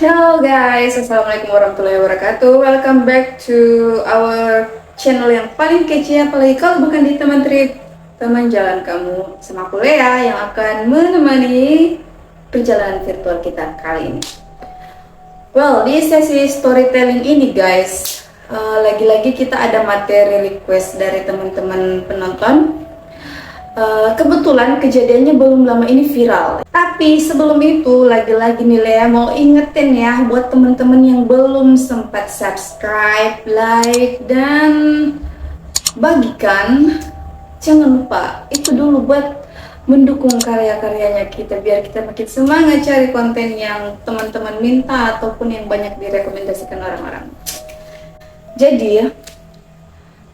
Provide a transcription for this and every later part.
Hello guys, assalamualaikum warahmatullahi wabarakatuh. Welcome back to our channel yang paling kece, apalagi kalau bukan di teman trip, teman jalan kamu, sama aku Lea yang akan menemani perjalanan virtual kita kali ini. Well, di sesi storytelling ini guys, lagi-lagi kita ada materi request dari teman-teman penonton. Kebetulan kejadiannya belum lama ini viral. Tapi sebelum itu, lagi-lagi nih Lea mau ingetin ya buat temen-temen yang belum sempat subscribe, like, dan bagikan. Jangan lupa itu dulu buat mendukung karya-karyanya kita, biar kita makin semangat cari konten yang teman-teman minta ataupun yang banyak direkomendasikan orang-orang. Jadi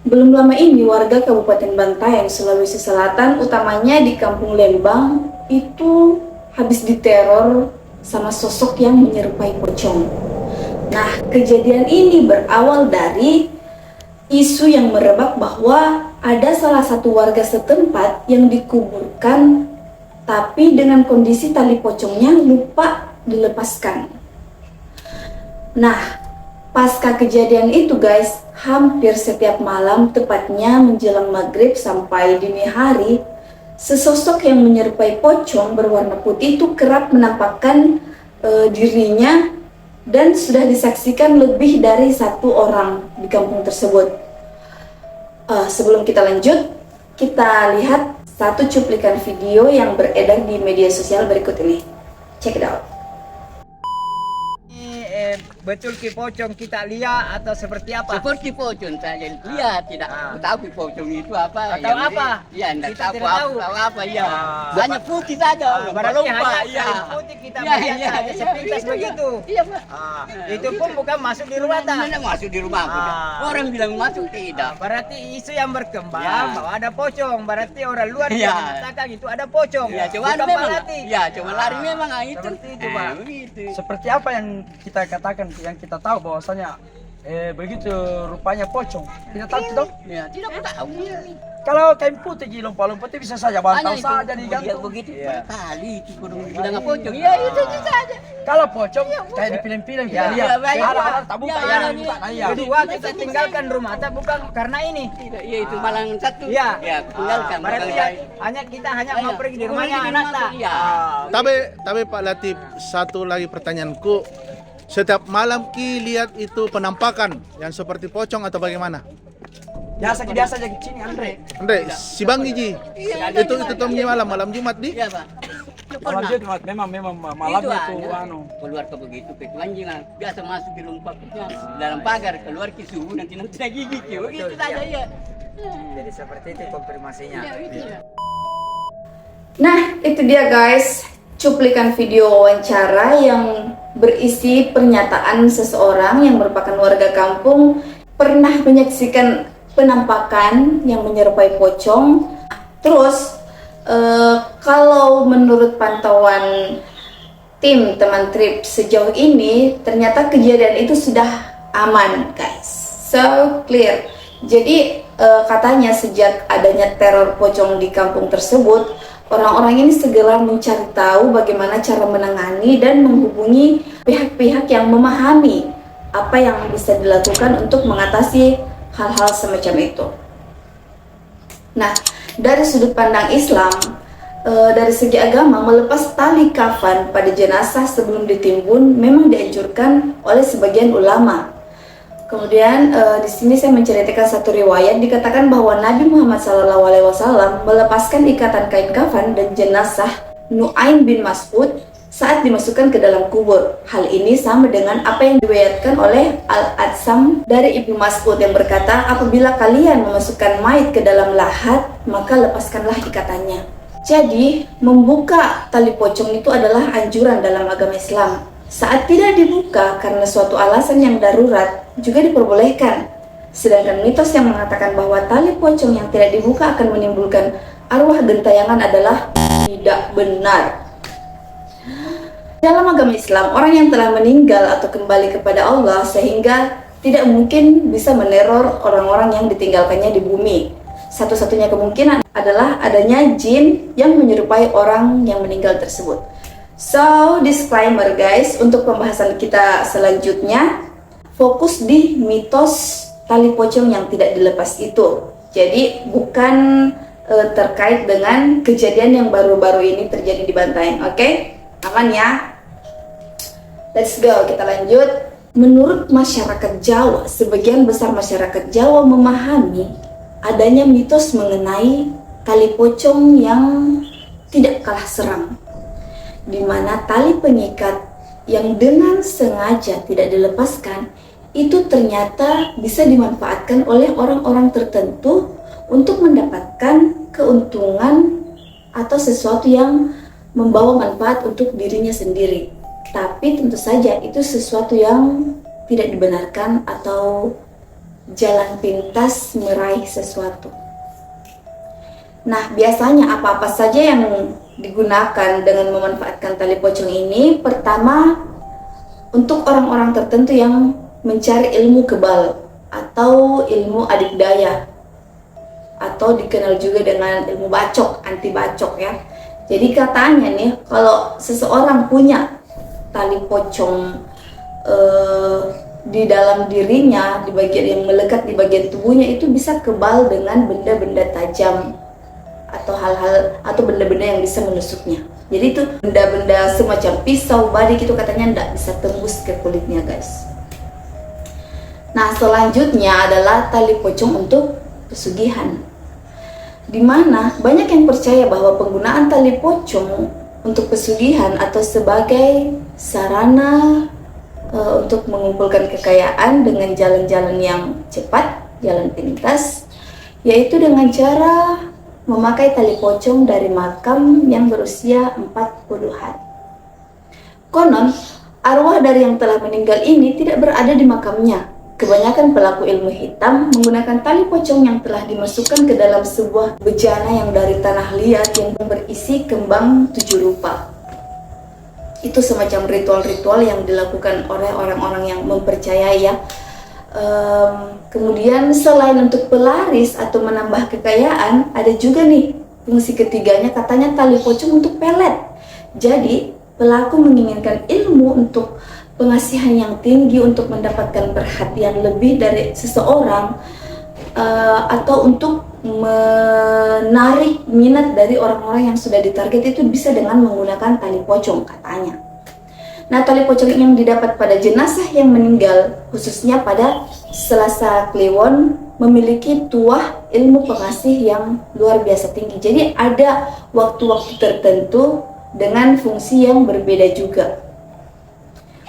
belum lama ini warga Kabupaten Bantaeng, Sulawesi Selatan, utamanya di Kampung Lembang, itu habis diteror sama sosok yang menyerupai pocong. Nah, kejadian ini berawal dari isu yang merebak bahwa ada salah satu warga setempat yang dikuburkan, tapi dengan kondisi tali pocongnya lupa dilepaskan. Nah, pasca kejadian itu guys, hampir setiap malam, tepatnya menjelang maghrib sampai dini hari, sesosok yang menyerupai pocong berwarna putih itu kerap menampakkan dirinya, dan sudah disaksikan lebih dari satu orang di kampung tersebut. Sebelum kita lanjut, kita lihat satu cuplikan video yang beredar di media sosial berikut ini. Check it out. Betul ki pocong kita lihat atau seperti apa? Seperti pocong saja lihat, tidak tahu pocong itu apa. Atau ya, apa? Iya, tidak Kita tahu tidak tahu. apa ya. Hanya putih saja. Berarti lupa, hanya iya. putih kita Iya, melihat iya, saja iya, sepintas iya, begitu. Iya, Pak. Itu pun bukan masuk di rumah tak? Mana masuk di rumah aku. Orang bilang masuk tidak. Berarti isu yang berkembang Ya. bahwa ada pocong. Berarti orang luar Ya. yang mengatakan itu ada pocong. Ya, cuma Bukan memang. fanatik. Ya, cuma lari memang itu. Seperti itu, Pak. Begitu. Seperti apa yang kita katakan, yang kita tahu bahwasanya begitu rupanya pocong. Kita tahu dong. Ya, tidak tahu. Kalau kain putih lompat-lompat itu bisa saja bantal Hanya itu, saja digantung. begitu Iya. kali itu kurang bilang pocong. Ya, itu saja. Kalau pocong kayak di film-film kita Ya, lihat. baik. Ada tak buka Ya, ya, ya, buka ya. ya. Kedua, kita tinggalkan rumah tak bukan karena ini. Tidak, iya itu malang satu. Iya. Ya, tinggalkan. Berarti kita hanya mau pergi di rumahnya anak tak. Iya. Tapi Pak Latif, satu lagi pertanyaanku, setiap malam ki lihat itu penampakan yang seperti pocong atau bagaimana? Biasa aja sini Andre. Andre, si Bang Iji, itu tomnya malam Jumat di? Iya, Pak. Malam Jumat memang malamnya itu hanya keluar ke begitu ke anjing biasa masuk di lompatnya dalam pagar, keluar ke suhu nanti gigi begitu saja ya. Jadi seperti itu konfirmasinya. Ya, itu ya. Nah, itu dia guys, cuplikan video wawancara yang berisi pernyataan seseorang yang merupakan warga kampung pernah menyaksikan penampakan yang menyerupai pocong. Terus kalau menurut pantauan tim teman trip sejauh ini, ternyata kejadian itu sudah aman guys, so clear. Jadi katanya sejak adanya teror pocong di kampung tersebut, orang-orang ini segera mencari tahu bagaimana cara menangani dan menghubungi pihak-pihak yang memahami apa yang bisa dilakukan untuk mengatasi hal-hal semacam itu. Nah, dari sudut pandang Islam, dari segi agama, melepas tali kafan pada jenazah sebelum ditimbun memang dianjurkan oleh sebagian ulama. Kemudian di sini saya menceritakan satu riwayat, dikatakan bahwa Nabi Muhammad SAW melepaskan ikatan kain kafan dan jenazah Nu'aim bin Mas'ud saat dimasukkan ke dalam kubur. Hal ini sama dengan apa yang diriwayatkan oleh Al-Adsam dari Ibnu Mas'ud yang berkata, apabila kalian memasukkan mayat ke dalam lahat, maka lepaskanlah ikatannya. Jadi, membuka tali pocong itu adalah anjuran dalam agama Islam. Saat tidak dibuka karena suatu alasan yang darurat, juga diperbolehkan. Sedangkan mitos yang mengatakan bahwa tali pocong yang tidak dibuka akan menimbulkan arwah gentayangan adalah tidak benar. Dalam agama Islam, orang yang telah meninggal atau kembali kepada Allah sehingga tidak mungkin bisa meneror orang-orang yang ditinggalkannya di bumi. Satu-satunya kemungkinan adalah adanya jin yang menyerupai orang yang meninggal tersebut. So, disclaimer guys, untuk pembahasan kita selanjutnya fokus di mitos tali pocong yang tidak dilepas itu. Jadi bukan terkait dengan kejadian yang baru-baru ini terjadi di Bantaeng. Oke? Aman ya? Let's go, kita lanjut. Menurut masyarakat Jawa, sebagian besar masyarakat Jawa memahami adanya mitos mengenai tali pocong yang tidak kalah seram, di mana tali pengikat yang dengan sengaja tidak dilepaskan itu ternyata bisa dimanfaatkan oleh orang-orang tertentu untuk mendapatkan keuntungan atau sesuatu yang membawa manfaat untuk dirinya sendiri. Tapi tentu saja itu sesuatu yang tidak dibenarkan atau jalan pintas meraih sesuatu. Nah, biasanya apa-apa saja yang digunakan dengan memanfaatkan tali pocong ini, pertama untuk orang-orang tertentu yang mencari ilmu kebal atau ilmu adik daya, atau dikenal juga dengan ilmu bacok, anti bacok ya. Jadi katanya nih, kalau seseorang punya tali pocong di dalam dirinya, di bagian yang melekat di bagian tubuhnya, itu bisa kebal dengan benda-benda tajam atau hal-hal atau benda-benda yang bisa menusuknya. Jadi itu benda-benda semacam pisau, badik itu katanya tidak bisa tembus ke kulitnya guys. Nah, selanjutnya adalah tali pocong untuk pesugihan, dimana banyak yang percaya bahwa penggunaan tali pocong untuk pesugihan atau sebagai sarana untuk mengumpulkan kekayaan dengan jalan-jalan yang cepat, jalan pintas, yaitu dengan cara memakai tali pocong dari makam yang berusia 40 hari. Konon, arwah dari yang telah meninggal ini tidak berada di makamnya. Kebanyakan pelaku ilmu hitam menggunakan tali pocong yang telah dimasukkan ke dalam sebuah bejana yang dari tanah liat yang berisi kembang 7 rupa. Itu semacam ritual-ritual yang dilakukan oleh orang-orang yang mempercayai ya. Kemudian selain untuk pelaris atau menambah kekayaan, ada juga nih fungsi ketiganya, katanya tali pocong untuk pelet. Jadi pelaku menginginkan ilmu untuk pengasihan yang tinggi, untuk mendapatkan perhatian lebih dari seseorang, atau untuk menarik minat dari orang-orang yang sudah ditarget, itu bisa dengan menggunakan tali pocong katanya. Nah, tali pocong yang didapat pada jenazah yang meninggal, khususnya pada Selasa Kliwon, memiliki tuah ilmu pengasih yang luar biasa tinggi. Jadi ada waktu-waktu tertentu dengan fungsi yang berbeda juga.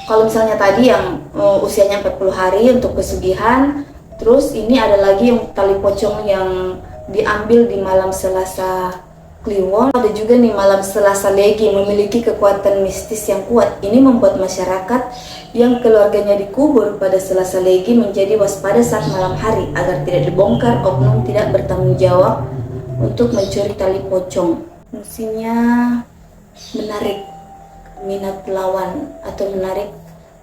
Kalau misalnya tadi yang usianya 40 hari untuk pesugihan, terus ini ada lagi yang tali pocong yang diambil di malam Selasa Kliwon. Ada juga nih malam Selasa Legi, memiliki kekuatan mistis yang kuat. Ini membuat masyarakat yang keluarganya dikubur pada Selasa Legi menjadi waspada saat malam hari agar tidak dibongkar oknum tidak bertanggung jawab untuk mencuri tali pocong. Fungsinya menarik minat lawan atau menarik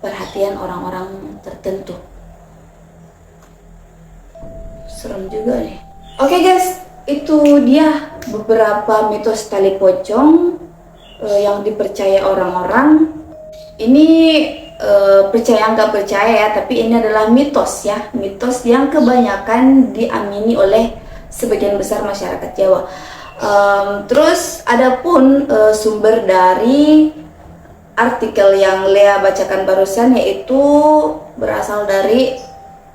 perhatian orang-orang tertentu. Serem juga nih. Oke guys, itu dia beberapa mitos tali pocong yang dipercaya orang-orang. Ini percaya nggak percaya ya, tapi ini adalah mitos ya, mitos yang kebanyakan diamini oleh sebagian besar masyarakat Jawa. Terus adapun sumber dari artikel yang Lea bacakan barusan, yaitu berasal dari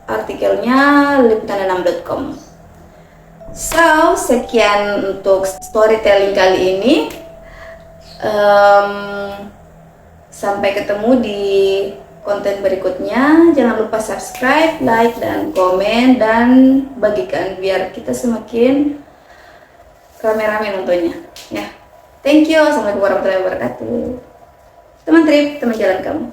artikelnya liputan6.com. So, sekian untuk storytelling kali ini. Sampai ketemu di konten berikutnya. Jangan lupa subscribe, like, dan komen, dan bagikan biar kita semakin rame-rame nontonnya ya. Thank you. Assalamualaikum warahmatullahi wabarakatuh. Teman trip, teman jalan kamu.